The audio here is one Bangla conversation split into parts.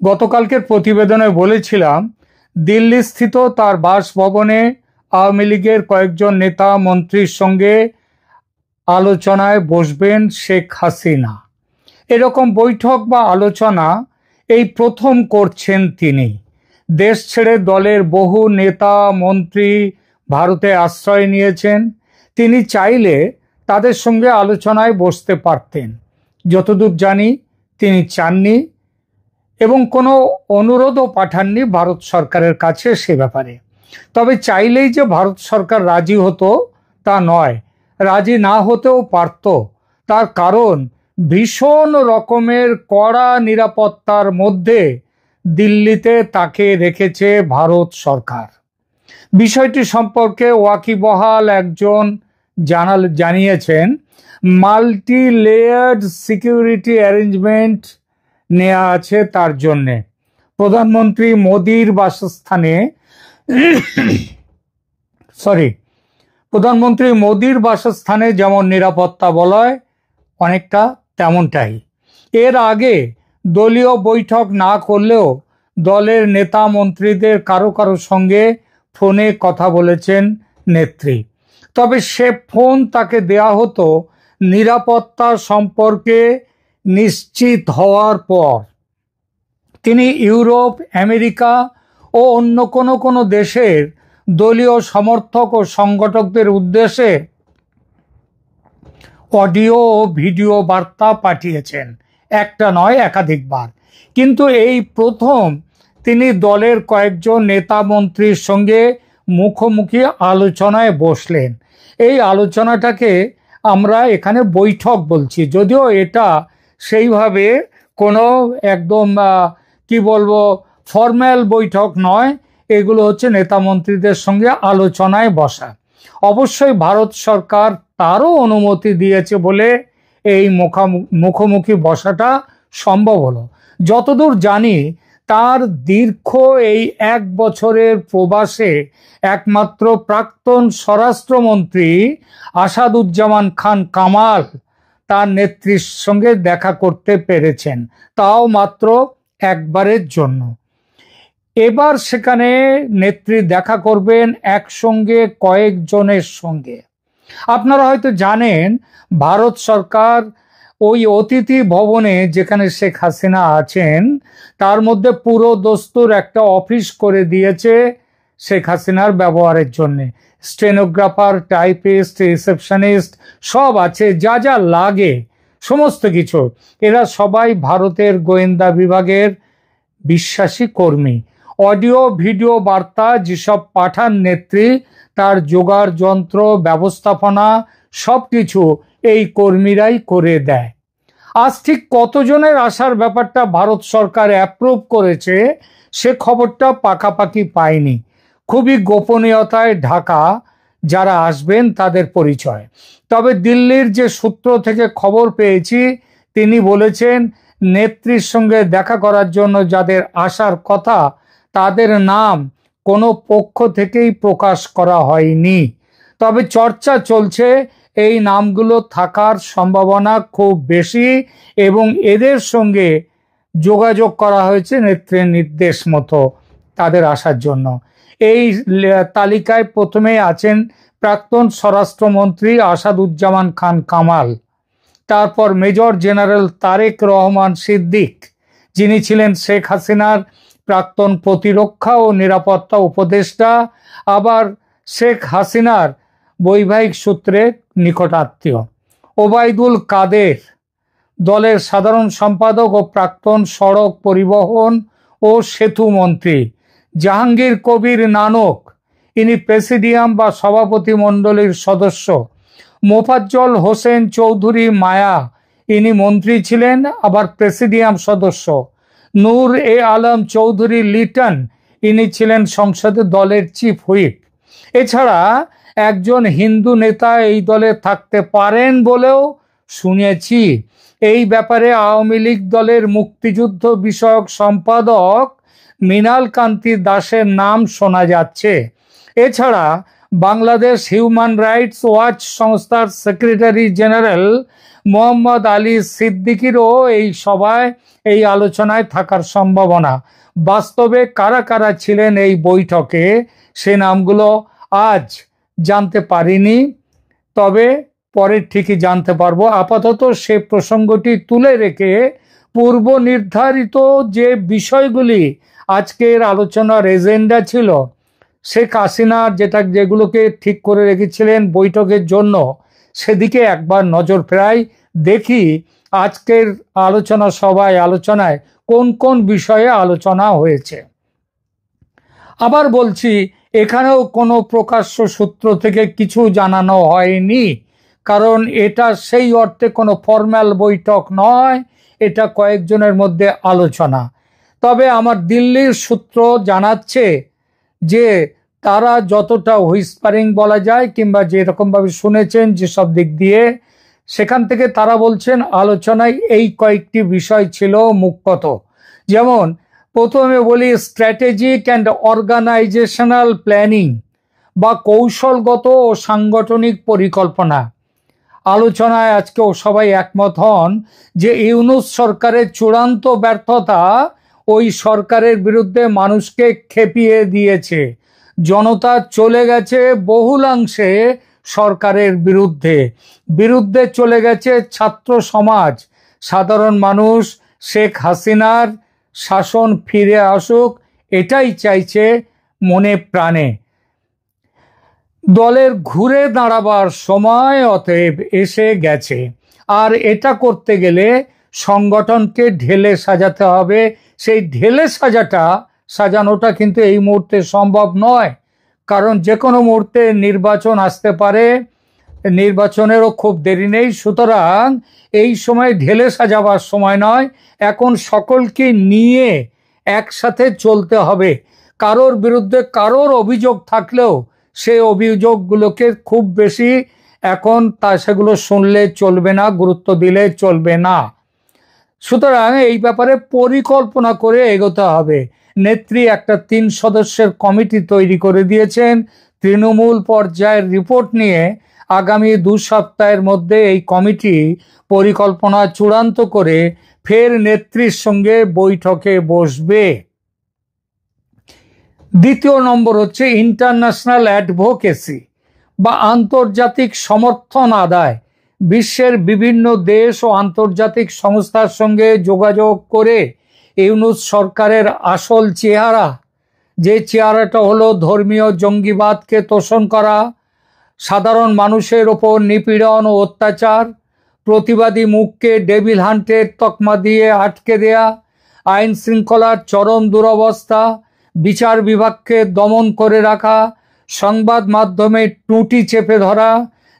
গতকালকের প্রতিবেদনে বলেছিলাম, দিল্লিস্থিত তার বাসভবনে আওয়ামী লীগের কয়েকজন নেতা মন্ত্রীর সঙ্গে আলোচনায় বসবেন শেখ হাসিনা। এরকম বৈঠক বা আলোচনা এই প্রথম করছেন তিনি। দেশ ছেড়ে দলের বহু নেতা মন্ত্রী ভারতে আশ্রয় নিয়েছেন। তিনি চাইলে তাদের সঙ্গে আলোচনায় বসতে পারতেন। যতদূর জানি তিনি চাননি এবং কোনো অনুরোধও পাঠাননি ভারত সরকারের কাছে সে ব্যাপারে। তবে চাইলেই যে ভারত সরকার রাজি হতো তা নয়, রাজি না হতেও পারত। তার কারণ ভীষণ রকমের কড়া নিরাপত্তার মধ্যে দিল্লিতে তাকে রেখেছে ভারত সরকার। বিষয়টি সম্পর্কে ওয়াকিবহাল একজন জানিয়েছেন, মাল্টি লেয়ার্ড সিকিউরিটি অ্যারেঞ্জমেন্ট নেওয়া আছে তার জন্যে। প্রধানমন্ত্রী মোদির বাসস্থানে যেমন নিরাপত্তা বলয় অনেকটা তেমনটাই। এর আগে দলীয় বৈঠক না করলেও দলের নেতা মন্ত্রীদের কারো কারো সঙ্গে ফোনে কথা বলেছেন নেত্রী। তবে সে ফোন তাকে দেয়া হতো নিরাপত্তা সম্পর্কে নিশ্চিত হওয়ার পর। তিনি ইউরোপ, আমেরিকা ও অন্য কোনো দেশের দলীয় সমর্থক ও সংগঠকদের উদ্দেশ্যে অডিও ও ভিডিও বার্তা পাঠিয়েছেন, একটা নয় একাধিকবার। কিন্তু এই প্রথম তিনি দলের কয়েকজন নেতা মন্ত্রীর সঙ্গে মুখোমুখি আলোচনায় বসলেন। এই আলোচনাটাকে আমরা এখানে বৈঠক বলছি, যদিও এটা সেইভাবে কোনো একদম ফর্ম্যাল বৈঠক নয়। এগুলো হচ্ছে নেতা মন্ত্রীদের সঙ্গে আলোচনায় বসা। অবশ্যই ভারত সরকার তারও অনুমতি দিয়েছে বলে এই মুখোমুখি বসাটা সম্ভব হলো। যতদূর জানি তার দীর্ঘ এই 1 বছরের প্রবাসে একমাত্র প্রাক্তন স্বরাষ্ট্রমন্ত্রী আসাদুজ্জামান খান কামাল তার নেত্রীর সঙ্গে দেখা করতে পেরেছেন, তাও মাত্র একবারের জন্য। এবার সেখানে নেত্রী দেখা করবেন একসঙ্গে কয়েকজনের সঙ্গে। আপনারা হয়তো জানেন, ভারত সরকার ওই অতিথি ভবনে যেখানে শেখ হাসিনা আছেন তার মধ্যে পুরো দস্তুর একটা অফিস করে দিয়েছে শেখ হাসিনার ব্যবহারের জন্য। স্টেনোগ্রাফার, টাইপিস্ট, রিসেপশনিস্ট সব আছে, যা যা লাগে সমস্ত কিছু। এরা সবাই ভারতের গোয়েন্দা বিভাগের বিশ্বাসী কর্মী। অডিও ভিডিও বার্তা যেসব পাঠান নেত্রী, তার জোগাড় যন্ত্র, ব্যবস্থাপনা সবকিছু এই কর্মীরাই করে দেয়। আজ ঠিক কতজনের আসার ব্যাপারটা ভারত সরকার অ্যাপ্রুভ করেছে সে খবরটা পাকাপাকি পায়নি। খুবই গোপনীয়তায় ঢাকা যারা আসবেন তাদের পরিচয়। তবে দিল্লির যে সূত্র থেকে খবর পেয়েছি তিনি বলেছেন, নেত্রীর সঙ্গে দেখা করার জন্য যাদের আসার কথা তাদের নাম কোনো পক্ষ থেকেই প্রকাশ করা হয়নি। তবে চর্চা চলছে এই নামগুলো থাকার সম্ভাবনা খুব বেশি এবং এদের সঙ্গে যোগাযোগ করা হয়েছে নেত্রীর নির্দেশ মতো তাদের আসার জন্য। এই তালিকায় প্রথমে আছেন প্রাক্তন স্বরাষ্ট্রমন্ত্রী আসাদুজ্জামান খান কামাল, তারপর মেজর জেনারেল তারেক রহমান সিদ্দিক, যিনি ছিলেন শেখ হাসিনার প্রাক্তন প্রতিরক্ষা ও নিরাপত্তা উপদেষ্টা, আবার শেখ হাসিনার বৈবাহিক সূত্রে নিকটাত্মীয়। ওবায়দুল কাদের, দলের সাধারণ সম্পাদক ও প্রাক্তন সড়ক পরিবহন ও সেতু মন্ত্রী। জাহাঙ্গীর কবির নানক, ইনি প্রেসিডিয়াম বা সভাপতি মণ্ডলীর সদস্য। মোফাজ্জল হোসেন চৌধুরী মায়া, ইনি মন্ত্রী ছিলেন আবার প্রেসিডিয়াম সদস্য। নূর এ আলম চৌধুরী লিটন, ইনি ছিলেন সংসদে দলের চিফ হুইপ। এছাড়া একজন হিন্দু নেতা এই দলে থাকতে পারেন বলেও শুনেছি। এই ব্যাপারে আওয়ামী লীগ দলের মুক্তিযুদ্ধ বিষয়ক সম্পাদক মৃণাল কান্তি দাসের নাম শোনা যাচ্ছে। এছাড়া বাংলাদেশ হিউম্যান রাইটস ওয়াচ সংস্থার সেক্রেটারি জেনারেল মোহাম্মদ আলী সিদ্দিকীরও এই সভায় এই আলোচনায় থাকার সম্ভাবনা। বাস্তবে কারা কারা ছিলেন এই বৈঠকে সে নামগুলো আজ জানতে পারিনি, তবে পরে ঠিকই জানতে পারবো। আপাতত সে প্রসঙ্গটি তুলে রেখে পূর্ব নির্ধারিত যে বিষয়গুলি আজকের আলোচনার এজেন্ডা ছিল, শেখ হাসিনা যেগুলোকে ঠিক করে রেখেছিলেন বৈঠকের জন্য, সেদিকে একবার নজর ফেরাই, দেখি আজকের আলোচনায় কোন কোন বিষয়ে আলোচনা হয়েছে। আবার বলছি, এখানেও কোনো প্রকাশ্য সূত্র থেকে কিছু জানানো হয়নি, কারণ এটা সেই অর্থে কোনো ফর্মাল বৈঠক নয়, এটা কয়েকজনের মধ্যে আলোচনা। তবে আমার দিল্লির সূত্র জানাচ্ছে যে তারা যতটা হুইসপারিং বলা যায় কিংবা যেরকমভাবে শুনেছেন যেসব দিক দিয়ে, সেখান থেকে তারা বলছেন আলোচনায় এই কয়েকটি বিষয় ছিল মুখ্যত। যেমন প্রথমে বলি, স্ট্র্যাটেজিক অ্যান্ড অর্গানাইজেশনাল প্ল্যানিং বা কৌশলগত ও সাংগঠনিক পরিকল্পনা। আলোচনায় আজকেও সবাই একমত হন যে ইউনূস সরকারের চূড়ান্ত ব্যর্থতা ওই সরকারের বিরুদ্ধে মানুষকে খেপিয়ে দিয়েছে। জনতা চলে গেছে বহুলাংশে সরকারের বিরুদ্ধে চলে গেছে ছাত্র সমাজ, সাধারণ মানুষ শেখ হাসিনার শাসন ফিরে আসুক, এটাই চাইছে মনে প্রাণে। দলের ঘুরে দাঁড়াবার সময় অতএব এসে গেছে, আর এটা করতে গেলে সংগঠনকে ঢেলে সাজাতে হবে। সেই ঢেলে সাজানোটা কিন্তু এই মুহূর্তে সম্ভব নয়, কারণ যে কোনো মুহূর্তে নির্বাচন আসতে পারে, নির্বাচনেরও খুব দেরি নেই। সুতরাং এই সময় ঢেলে সাজাবার সময় নয়, এখন সকলকে নিয়ে একসাথে চলতে হবে। কারোর বিরুদ্ধে কারোর অভিযোগ থাকলেও সেই অভিযোগগুলোকে খুব বেশি এখন সেগুলো শুনলে চলবে না, গুরুত্ব দিলে চলবে না। সুতরাং এই ব্যাপারে পরিকল্পনা করে এগোতে হবে। নেত্রী একটা 3 সদস্যের কমিটি তৈরি করে দিয়েছেন। তৃণমূল পর্যায়ের রিপোর্ট নিয়ে আগামী 2 সপ্তাহের মধ্যে এই কমিটি পরিকল্পনা চূড়ান্ত করে ফের নেত্রীর সঙ্গে বৈঠকে বসবে। দ্বিতীয় নম্বর হচ্ছে ইন্টারন্যাশনাল অ্যাডভোকেসি বা আন্তর্জাতিক সমর্থন আদায়। বিশ্বের বিভিন্ন দেশ ও আন্তর্জাতিক সংস্থার সঙ্গে যোগাযোগ করে ইউনূস সরকারের আসল চেহারা, যে চেহারাটা হলো ধর্মীয় জঙ্গিবাদকে তোষণ করা, সাধারণ মানুষের ওপর নিপীড়ন ও অত্যাচার, প্রতিবাদী মুখকে ডেভিল হান্টের তকমা দিয়ে আটকে দেয়া, আইন শৃঙ্খলার চরম দুরবস্থা, বিচার বিভাগকে দমন করে রাখা, সংবাদ মাধ্যমে টুটি চেপে ধরা,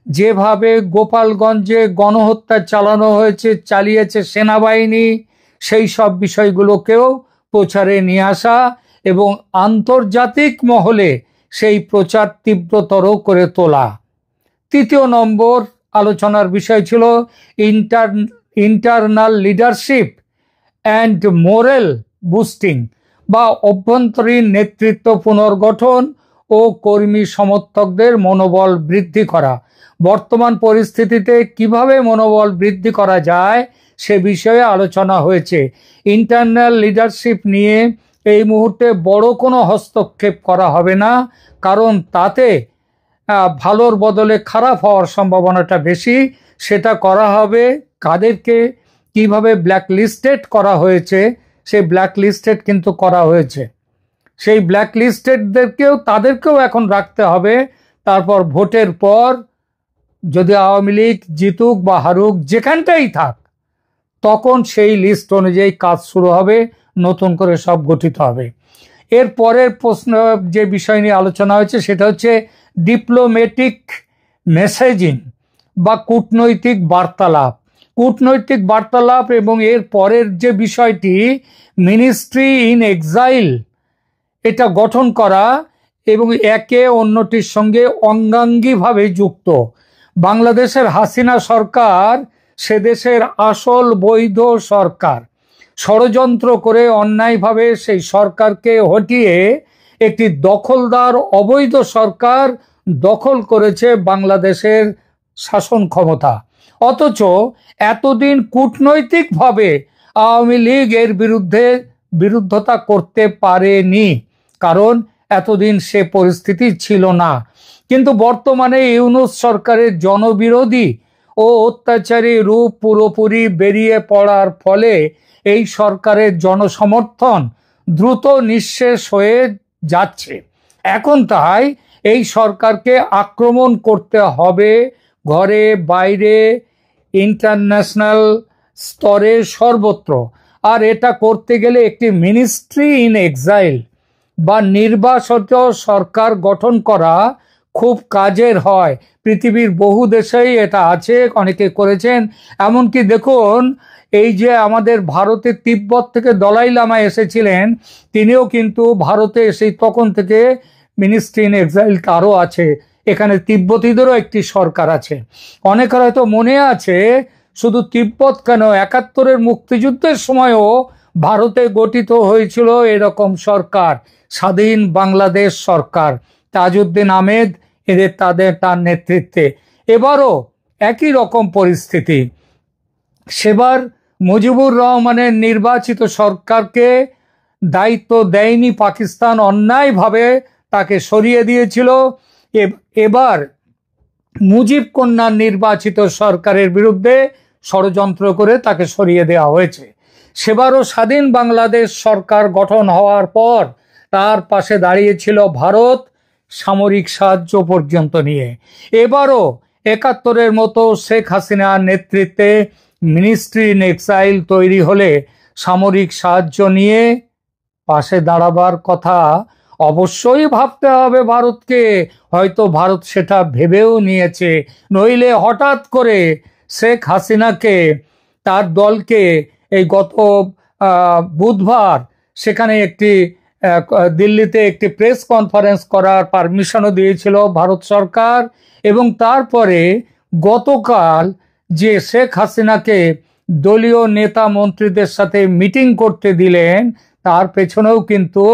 যেভাবে গোপালগঞ্জে গণহত্যা চালিয়েছে সেনাবাহিনী, সেই সব বিষয়গুলোকেও প্রচারে নিয়ে আসা এবং আন্তর্জাতিক মহলে সেই প্রচার তীব্রতর করে তোলা। তৃতীয় নম্বর আলোচনার বিষয় ছিল internal leadership and moral boosting বা অভ্যন্তরীণ নেতৃত্ব পুনর্গঠন ও কর্মী সমর্থকদের মনোবল বৃদ্ধি করা। বর্তমান পরিস্থিতিতে কিভাবে মনোবল বৃদ্ধি করা যায় সে বিষয়ে আলোচনা হয়েছে। ইন্টারনাল লিডারশিপ নিয়ে এই মুহূর্তে বড় কোনো হস্তক্ষেপ করা হবে না, কারণ তাতে ভালোর বদলে খারাপ হওয়ার সম্ভাবনাটা বেশি। সেটা করা হবে কাদেরকে কিভাবে ব্ল্যাকলিস্টেড করা হয়েছে, সেই ব্ল্যাকলিস্টেড কিন্তু করা হয়েছে, সেই তাদেরকেও এখন রাখতে হবে। তারপর ভোটের পর যদি আওয়ামী লীগ জিতুক বা হারুক, যেখানটাই থাক, তখন সেই লিস্ট অনুযায়ী কাজ শুরু হবে, নতুন করে সব গঠিত হবে। এর পরের প্রশ্ন যে বিষয় নিয়ে আলোচনা হয়েছে সেটা হচ্ছে ডিপ্লোম্যাটিক মেসেজিং বা কূটনৈতিক বার্তালাপ এবং এর পরের যে বিষয়টি মিনিস্ট্রি ইন এক্সাইল, এটা গঠন করা এবং একে অন্যটির সঙ্গে অঙ্গাঙ্গিভাবে যুক্ত। বাংলাদেশের হাসিনা সরকার সে দেশের আসল বৈধ সরকার, ষড়যন্ত্র করে অন্যায়ভাবে সেই সরকারকে হটিয়ে একটি দখলদার অবৈধ সরকার দখল করেছে বাংলাদেশের শাসন ক্ষমতা। অথচ এতদিন কূটনৈতিকভাবে আওয়ামী লীগ এর বিরুদ্ধতা করতে পারেনি, কারণ এতদিন সে পরিস্থিতি ছিল না। কিন্তু বর্তমানে ইউনূস সরকারের জনবিরোধী ও অত্যাচারী রূপ পুরোপুরি বেরিয়ে পড়ার ফলে এই সরকারের জনসমর্থন দ্রুত নিঃশেষ হয়ে যাচ্ছে। এখন তাই এই সরকারকে আক্রমণ করতে হবে ঘরে বাইরে, ইন্টারন্যাশনাল স্তরে, সর্বত্র। আর এটা করতে গেলে একটি মিনিস্ট্রি ইন এক্সাইল বা নির্বাসিত সরকার গঠন করা খুব কাজের হয়। পৃথিবীর বহু দেশেই এটা আছে, অনেকে করেছেন। এমনকি দেখুন, এই যে আমাদের ভারতে তিব্বত থেকে দলাই লামা এসেছিলেন, তিনিও কিন্তু ভারতে এসে তখন থেকে মিনিস্ট্রি ইন এক্সাইল তারও আছে। এখানে তিব্বতীদেরও একটি সরকার আছে। অনেকের হয়তো মনে আছে, শুধু তিব্বত কেন, ৭১-এর মুক্তিযুদ্ধের সময়ও ভারতে গঠিত হয়েছিল এরকম সরকার, স্বাধীন বাংলাদেশ সরকার, তাজউদ্দিন আহমেদ তার নেতৃত্বে। এবারও একই রকম পরিস্থিতি। সেবার মুজিবুর রহমানের নির্বাচিত সরকারকে দায়িত্ব দেয়নি পাকিস্তান, অন্যায়ভাবে তাকে সরিয়ে দিয়েছিল। এবার মুজিব কন্যার নির্বাচিত সরকারের বিরুদ্ধে ষড়যন্ত্র করে তাকে সরিয়ে দেওয়া হয়েছে। সেবারও স্বাধীন বাংলাদেশ সরকার গঠন হওয়ার পর তার পাশে দাঁড়িয়েছিল ভারত, সামরিক সাহায্য পর্যন্ত নিয়ে। এবারও ৭১-এর মতো শেখ হাসিনার নেতৃত্বে মিনিস্ট্রি ইন এক্সাইল তৈরি হলে সামরিক সাহায্য নিয়ে পাশে দাঁড়াবার কথা অবশ্যই ভাবতে হবে ভারতকে। হয়তো ভারত সেটা ভেবেও নিয়েছে, নইলে হঠাৎ করে শেখ হাসিনাকে, তার দলকে এই গত বুধবার সেখানে দিল্লিতে একটি প্রেস কনফারেন্স করার পারমিশনও দিয়েছিল ভারত সরকার। এবং তারপরে গতকাল যে শেখ হাসিনাকে দলীয় নেতা মন্ত্রীদের সাথে মিটিং করতে দিলেন, তার পেছনেও কিন্তু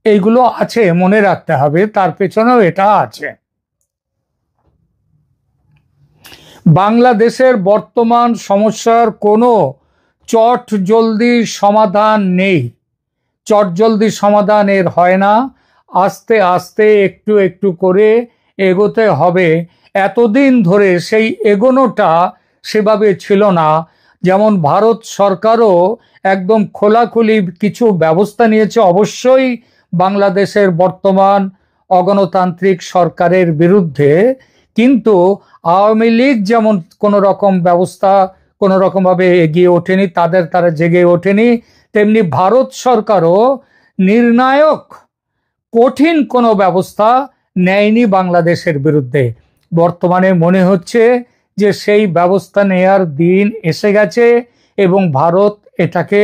এইগুলো আছে, মনে রাখতে হবে, তার পেছনেও এটা আছে। বাংলাদেশের বর্তমান সমস্যার কোনো চটজলদি সমাধান নেই। চটজলদি সমাধান এর হয় না, আস্তে আস্তে একটু একটু করে এগোতে হবে। এতদিন ধরে সেই এগোনোটা সেভাবে ছিল না। যেমন ভারত সরকারও একদম খোলাখুলি কিছু ব্যবস্থা নিয়েছে অবশ্যই বাংলাদেশের বর্তমান অগণতান্ত্রিক সরকারের বিরুদ্ধে, কিন্তু আওয়ামী লীগ যেমন কোনো রকম ব্যবস্থা কোনো রকমভাবে এগিয়ে ওঠেনি, তারা জেগে ওঠেনি, তেমনি ভারত সরকারও নির্ণায়ক কঠিন কোনো ব্যবস্থা নেয়নি বাংলাদেশের বিরুদ্ধে। বর্তমানে মনে হচ্ছে যে সেই ব্যবস্থা নেয়ার দিন এসে গেছে এবং ভারত এটাকে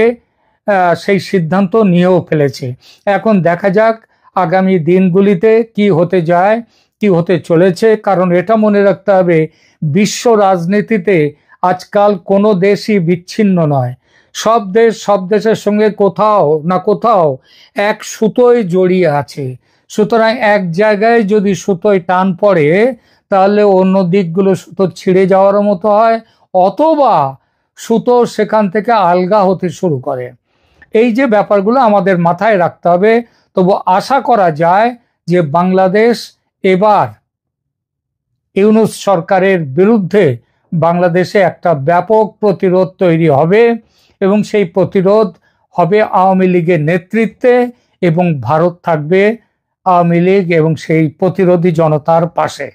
সেই সিদ্ধান্ত নিয়েও ফেলেছে। এখন দেখা যাক আগামী দিনগুলিতে কি হতে যায়, কি হতে চলেছে। কারণ এটা মনে রাখতে হবে, বিশ্ব রাজনীতিতে আজকাল কোনো দেশই বিচ্ছিন্ন নয়। সব দেশ সব দেশের সঙ্গে কোথাও না কোথাও এক সুতোয় জড়িয়ে আছে। সুতরাং এক জায়গায় যদি সুতোয় টান পড়ে, তাহলে অন্য দিকগুলো সুতো ছিঁড়ে যাওয়ার মতো হয়, অথবা সুতো সেখান থেকে আলগা হতে শুরু করে। এই যে ব্যাপারগুলো আমাদের মাথায় রাখতে হবে। তবু আশা করা যায় যে বাংলাদেশ এবার ইউনূস সরকারের বিরুদ্ধে বাংলাদেশে একটা ব্যাপক প্রতিরোধ তৈরি হবে এবং সেই প্রতিরোধ হবে আওয়ামী লীগের নেতৃত্বে, এবং ভারত থাকবে আওয়ামী লীগ এবং সেই প্রতিরোধী জনতার পাশে।